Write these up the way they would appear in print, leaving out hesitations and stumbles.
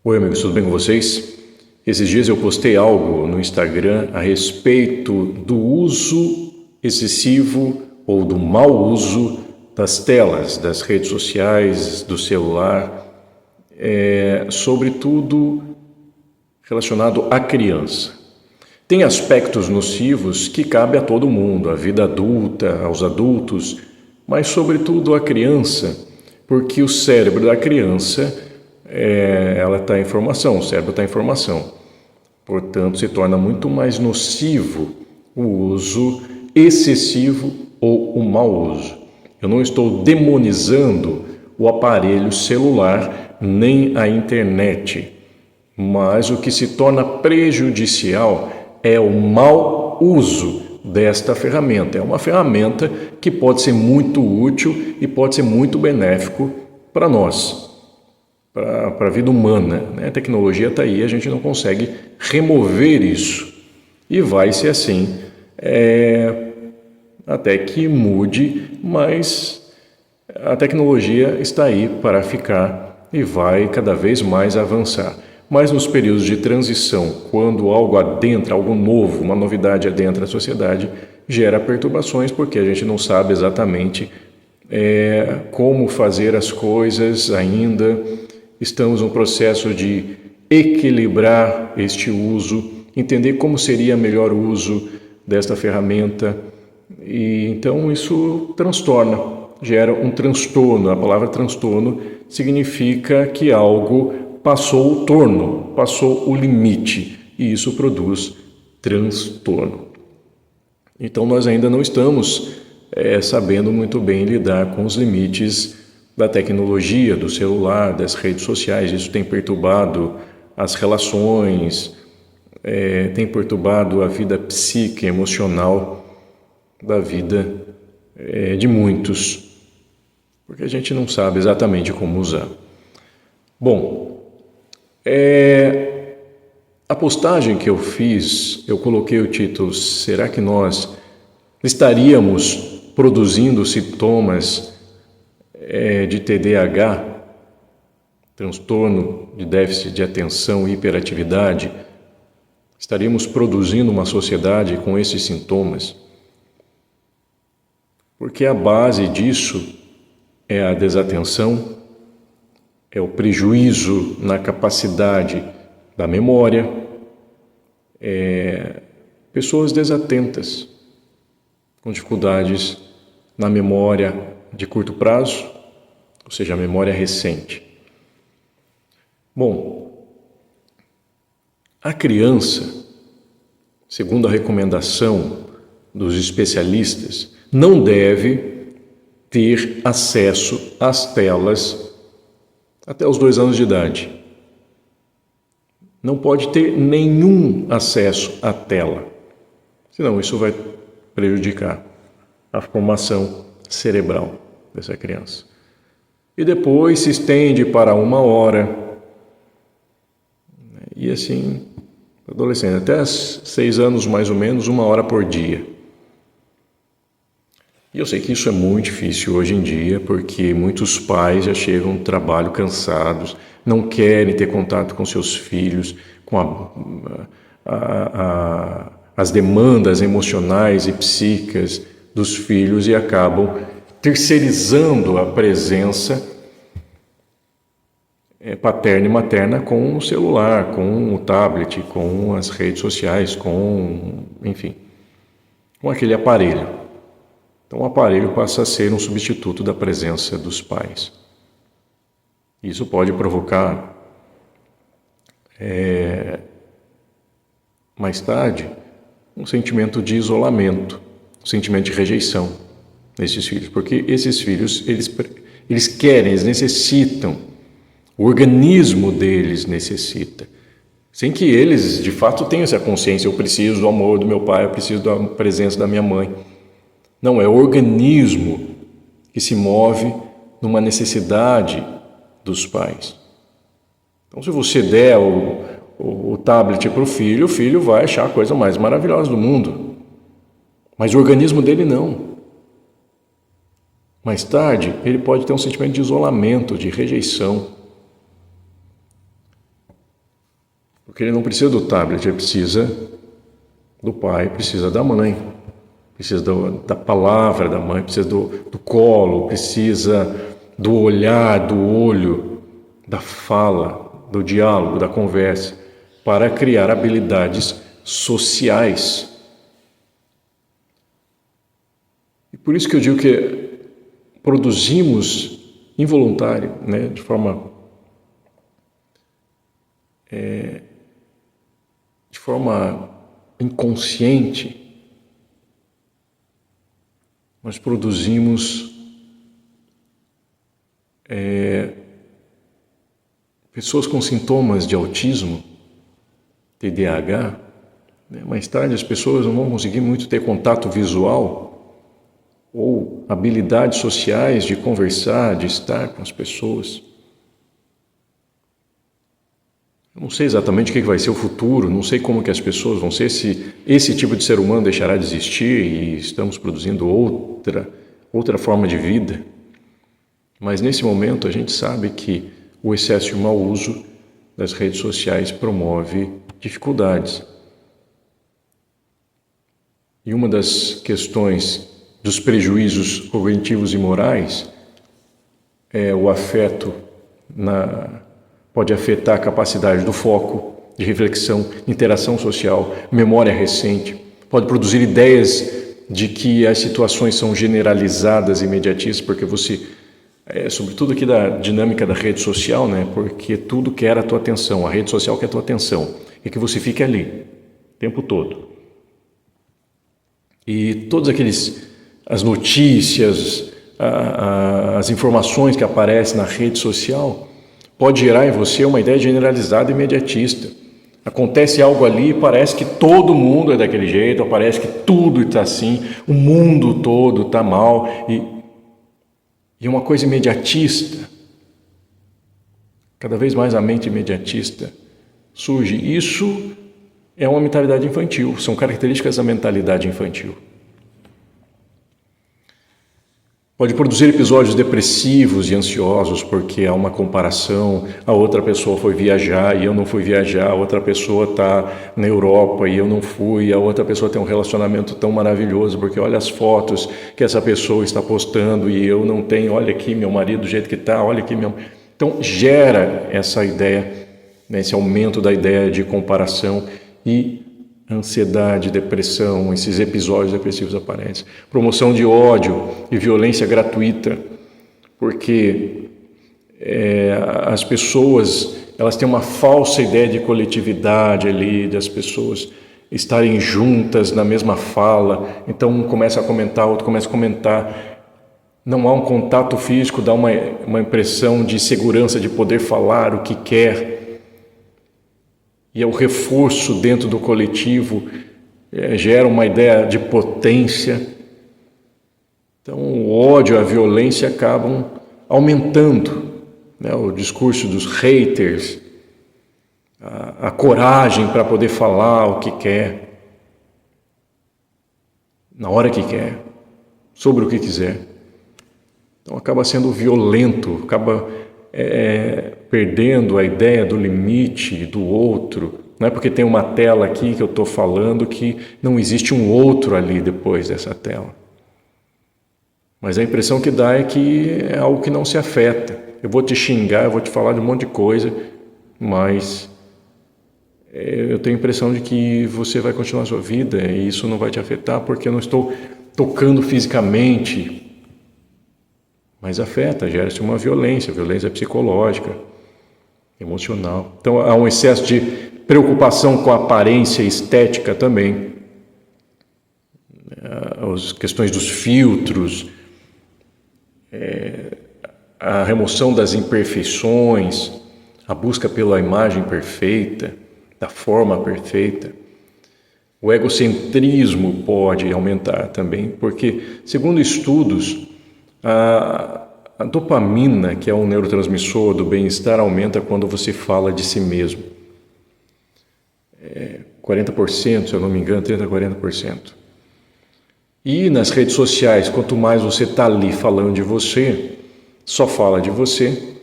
Oi, amigos, tudo bem com vocês? Esses dias eu postei algo no Instagram a respeito do uso excessivo ou do mau uso das telas, das redes sociais, do celular, sobretudo relacionado à criança. Tem aspectos nocivos que cabe a todo mundo, à vida adulta, aos adultos, mas sobretudo à criança, porque o cérebro da criança ela está em formação, o cérebro está em formação. Portanto, se torna muito mais nocivo o uso excessivo ou o mau uso. Eu não estou demonizando o aparelho celular nem a internet, mas o que se torna prejudicial é o mau uso desta ferramenta. É uma ferramenta que pode ser muito útil e pode ser muito benéfico para nós, para a vida humana, né? A tecnologia está aí, a gente não consegue remover isso. E vai ser assim até que mude, mas a tecnologia está aí para ficar e vai cada vez mais avançar. Mas nos períodos de transição, quando algo adentra, algo novo, uma novidade adentra a sociedade, gera perturbações porque a gente não sabe exatamente como fazer as coisas ainda. Estamos no processo de equilibrar este uso, entender como seria melhor uso desta ferramenta. E então isso transtorna, gera um transtorno. A palavra transtorno significa que algo passou o torno, passou o limite, e isso produz transtorno. Então nós ainda não estamos sabendo muito bem lidar com os limites da tecnologia, do celular, das redes sociais. Isso tem perturbado as relações, tem perturbado a vida psíquica, emocional da vida de muitos, porque a gente não sabe exatamente como usar. Bom, a postagem que eu fiz, eu coloquei o título: será que nós estaríamos produzindo sintomas de TDAH, transtorno de déficit de atenção e hiperatividade? Estaríamos produzindo uma sociedade com esses sintomas? Porque a base disso é a desatenção, é o prejuízo na capacidade da memória, pessoas desatentas, com dificuldades na memória de curto prazo, ou seja, a memória recente. Bom, a criança, segundo a recomendação dos especialistas, não deve ter acesso às telas até os 2 anos de idade. Não pode ter nenhum acesso à tela, senão isso vai prejudicar a formação cerebral dessa criança. E depois se estende para 1 hora, e assim, adolescente, até 6 anos mais ou menos, 1 hora por dia. E eu sei que isso é muito difícil hoje em dia, porque muitos pais já chegam do trabalho cansados, não querem ter contato com seus filhos, com as demandas emocionais e psíquicas dos filhos, e acabam terceirizando a presença paterna e materna com o celular, com o tablet, com as redes sociais, com aquele aparelho. Então o aparelho passa a ser um substituto da presença dos pais. Isso pode provocar, mais tarde, um sentimento de isolamento, um sentimento de rejeição nesses filhos, porque esses filhos, eles querem, eles necessitam, o organismo deles necessita, sem que eles, de fato, tenham essa consciência: eu preciso do amor do meu pai, eu preciso da presença da minha mãe. Não, é o organismo que se move numa necessidade dos pais. Então, se você der o tablet para o filho vai achar a coisa mais maravilhosa do mundo. Mas o organismo dele não. Mais tarde, ele pode ter um sentimento de isolamento, de rejeição. Porque ele não precisa do tablet, ele precisa do pai, precisa da mãe, precisa da palavra da mãe, precisa do colo, precisa do olhar, do olho, da fala, do diálogo, da conversa, para criar habilidades sociais. E por isso que eu digo que produzimos involuntário, né, de forma inconsciente, nós produzimos pessoas com sintomas de autismo, TDAH, né? Mais tarde as pessoas não vão conseguir muito ter contato visual ou habilidades sociais de conversar, de estar com as pessoas. Eu não sei exatamente o que vai ser o futuro, não sei como que as pessoas vão ser, se esse tipo de ser humano deixará de existir e estamos produzindo outra forma de vida. Mas nesse momento a gente sabe que o excesso e o mau uso das redes sociais promove dificuldades. E uma das questões dos prejuízos cognitivos e morais é o afeto pode afetar a capacidade do foco, de reflexão, interação social, memória recente, pode produzir ideias de que as situações são generalizadas e imediatistas, porque você, sobretudo aqui da dinâmica da rede social, né? Porque tudo quer a tua atenção, a rede social quer a tua atenção, e que você fique ali, o tempo todo. E todas as notícias, as informações que aparecem na rede social, pode gerar em você uma ideia generalizada e imediatista. Acontece algo ali e parece que todo mundo é daquele jeito, parece que tudo está assim, o mundo todo está mal, e uma coisa imediatista. Cada vez mais a mente imediatista surge. Isso é uma mentalidade infantil, são características da mentalidade infantil. Pode produzir episódios depressivos e ansiosos porque há uma comparação, a outra pessoa foi viajar e eu não fui viajar, a outra pessoa está na Europa e eu não fui, a outra pessoa tem um relacionamento tão maravilhoso porque olha as fotos que essa pessoa está postando e eu não tenho, olha aqui meu marido do jeito que está, olha aqui meu... Então gera essa ideia, né, esse aumento da ideia de comparação e ansiedade, depressão, esses episódios depressivos aparecem. Promoção de ódio e violência gratuita, porque as pessoas elas têm uma falsa ideia de coletividade ali, das pessoas estarem juntas na mesma fala, então um começa a comentar, outro começa a comentar, não há um contato físico, dá uma impressão de segurança, de poder falar o que quer, e o reforço dentro do coletivo gera uma ideia de potência. Então o ódio e a violência acabam aumentando, né? O discurso dos haters, a coragem para poder falar o que quer, na hora que quer, sobre o que quiser. Então acaba sendo violento, acaba perdendo a ideia do limite do outro. Não é porque tem uma tela aqui que eu estou falando que não existe um outro ali depois dessa tela. Mas a impressão que dá é que é algo que não se afeta. Eu vou te xingar, eu vou te falar de um monte de coisa, mas eu tenho a impressão de que você vai continuar a sua vida e isso não vai te afetar porque eu não estou tocando fisicamente. Mas afeta, gera-se uma violência psicológica, emocional. Então há um excesso de preocupação com a aparência estética também. As questões dos filtros, a remoção das imperfeições, a busca pela imagem perfeita, da forma perfeita. O egocentrismo pode aumentar também, porque, segundo estudos, a dopamina, que é um neurotransmissor do bem-estar, aumenta quando você fala de si mesmo. 40%, se eu não me engano, 30% a 40%. E nas redes sociais, quanto mais você está ali falando de você, só fala de você,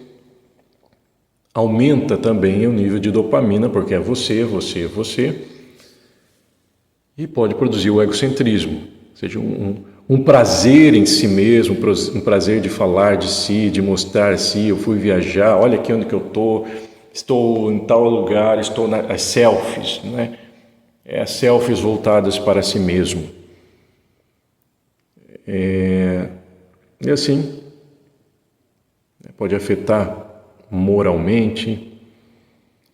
aumenta também o nível de dopamina, porque é você, você, você, e pode produzir o egocentrismo, ou seja, um prazer em si mesmo, um prazer de falar de si, de mostrar si, eu fui viajar, olha aqui onde que eu estou em tal lugar, estou as selfies, né? As selfies voltadas para si mesmo. E assim, pode afetar moralmente.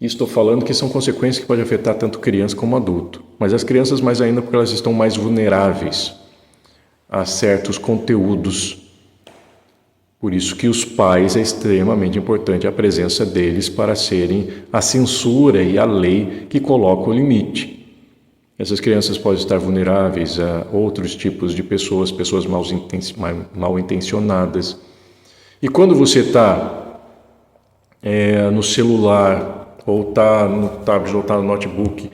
E estou falando que são consequências que podem afetar tanto criança como adulto. Mas as crianças mais ainda porque elas estão mais vulneráveis a certos conteúdos. Por isso que os pais é extremamente importante a presença deles para serem a censura e a lei que coloca o limite. Essas crianças podem estar vulneráveis a outros tipos de pessoas mal intencionadas. E quando você está no celular, ou está no tablet, ou está no notebook,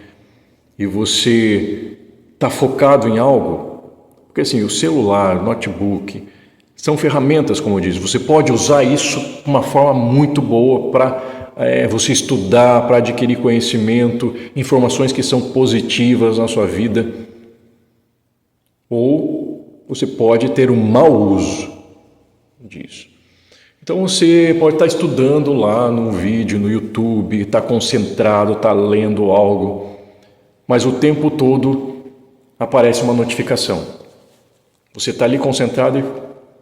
e você está focado em algo, porque assim, o celular, o notebook, são ferramentas, como eu disse, você pode usar isso de uma forma muito boa para você estudar, para adquirir conhecimento, informações que são positivas na sua vida. Ou você pode ter um mau uso disso. Então você pode estar estudando lá num vídeo no YouTube, estar concentrado, estar lendo algo, mas o tempo todo aparece uma notificação. Você está ali concentrado e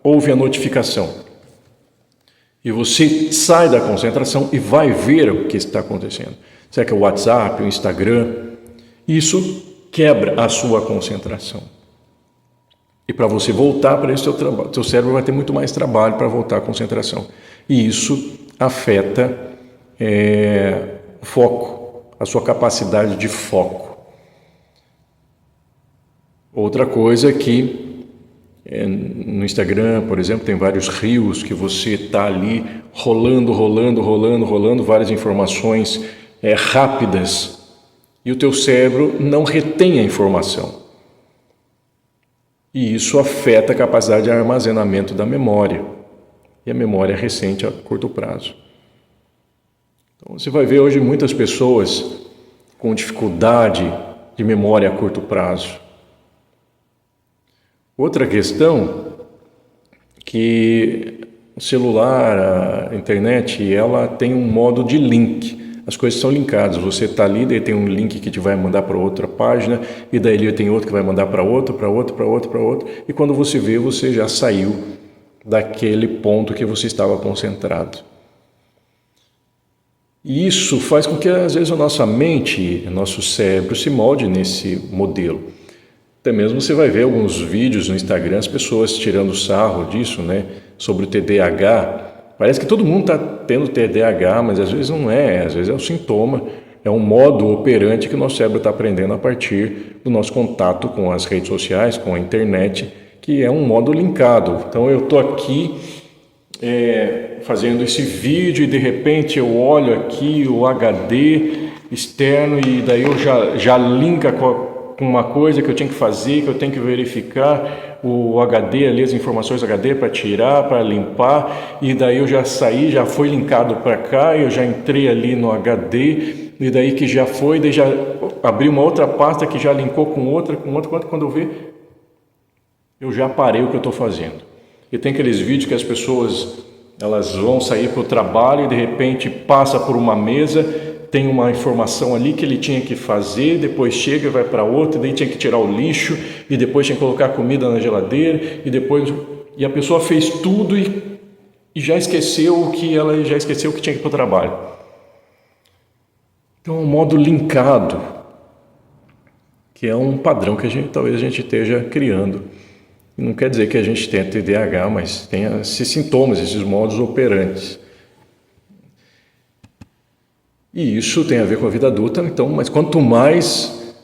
ouve a notificação. E você sai da concentração e vai ver o que está acontecendo. Será que é o WhatsApp, o Instagram? Isso quebra a sua concentração. E para você voltar para esse seu trabalho, seu cérebro vai ter muito mais trabalho para voltar à concentração. E isso afeta o foco, a sua capacidade de foco. Outra coisa é que no Instagram, por exemplo, tem vários reels que você está ali rolando várias informações rápidas e o teu cérebro não retém a informação. E isso afeta a capacidade de armazenamento da memória. E a memória é recente a curto prazo. Então, você vai ver hoje muitas pessoas com dificuldade de memória a curto prazo. Outra questão que o celular, a internet, ela tem um modo de link. As coisas são linkadas. Você está ali, daí tem um link que te vai mandar para outra página, e daí tem outro que vai mandar para outra. E quando você vê, você já saiu daquele ponto que você estava concentrado. E isso faz com que, às vezes, a nossa mente, nosso cérebro se molde nesse modelo. Até mesmo você vai ver alguns vídeos no Instagram, as pessoas tirando sarro disso, né? Sobre o TDAH. Parece que todo mundo está tendo TDAH, mas às vezes não é. Às vezes é um sintoma, é um modo operante que o nosso cérebro está aprendendo a partir do nosso contato com as redes sociais, com a internet, que é um modo linkado. Então eu estou aqui fazendo esse vídeo e de repente eu olho aqui o HD externo e daí eu já linka com uma coisa que eu tinha que fazer, que eu tenho que verificar o HD ali, as informações do HD para tirar, para limpar, e daí eu já saí, já foi linkado para cá, eu já entrei ali no HD, e daí que já foi, daí já abri uma outra pasta que já linkou com outra, quando eu ver, eu já parei o que eu estou fazendo. E tem aqueles vídeos que as pessoas, elas vão sair para o trabalho e de repente passa por uma mesa, tem uma informação ali que ele tinha que fazer, depois chega e vai para outra, daí tinha que tirar o lixo, e depois tinha que colocar comida na geladeira, e a pessoa fez tudo e já esqueceu que tinha que ir para o trabalho. Então é um modo linkado, que é um padrão que talvez a gente esteja criando. Não quer dizer que a gente tenha TDAH, mas tem esses sintomas, esses modos operantes. E isso tem a ver com a vida adulta, então, mas quanto mais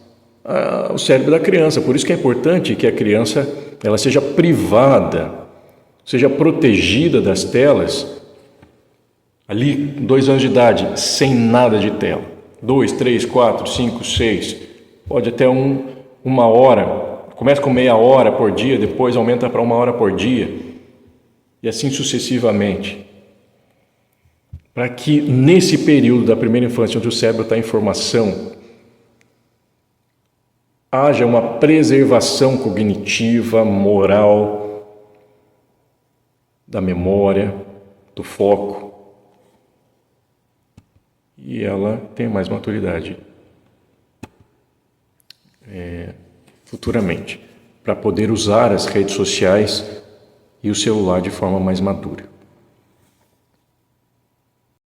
o cérebro da criança. Por isso que é importante que a criança ela seja privada, seja protegida das telas, ali, 2 anos de idade, sem nada de tela. 2, 3, 4, 5, 6, pode até uma hora. Começa com meia hora por dia, depois aumenta para 1 hora por dia, e assim sucessivamente. para que nesse período da primeira infância, onde o cérebro está em formação, haja uma preservação cognitiva, moral, da memória, do foco, e ela tenha mais maturidade futuramente, para poder usar as redes sociais e o celular de forma mais madura.